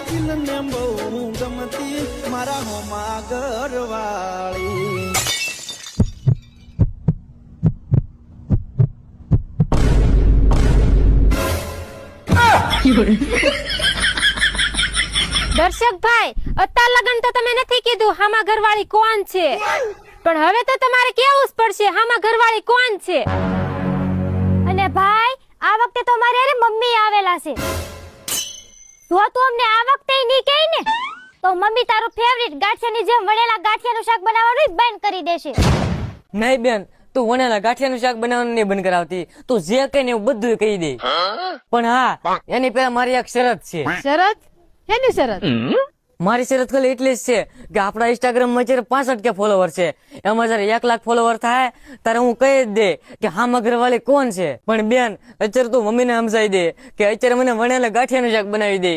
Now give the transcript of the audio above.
દિલને બહુ ગમતી મારા હોમાં ઘરવાળી. દર્શકભાઈ, અત્યાર લગન તો તમે નથી કીધું હામા ઘરવાળી કોણ છે, પણ હવે તો તમારે કેવું જ પડશે હામા ઘરવાળી કોણ છે. અને ભાઈ આ વખતે તો મારે અરે મમ્મી આવેલા છે. જો તું અમને આ વખતે નહીં કહે ને તો મમ્મી તારું ફેવરિટ ગાંઠિયાની જેમ વણેલા ગાંઠિયાનું શાક બનાવવાનું બંધ કરી દેશે. નહીં બેન, તું વણેલા ગાંઠિયાનું શાક બનાવવાનું નહીં બંધ કરાવતી. તું જે કઈ ને એવું બધું કહી દે. પણ હા, એની પહેલા મારી એક શરત છે. શરત? એની શરત? મારી શરત ખાલી એટલી જ છે કે આપણા ઇન્સ્ટાગ્રામ માં અત્યારે 65 ફોલોવર છે. એમાં જયારે 1 લાખ ફોલોવર થાય ત્યારે હું કહી જ દે કે હામા ઘરવાળી કોણ છે. પણ બેન, અત્યારે તું મમ્મીને સમજાવી દે કે અત્યારે મને વણેલા ગાંઠિયાનું શાક બનાવી દે.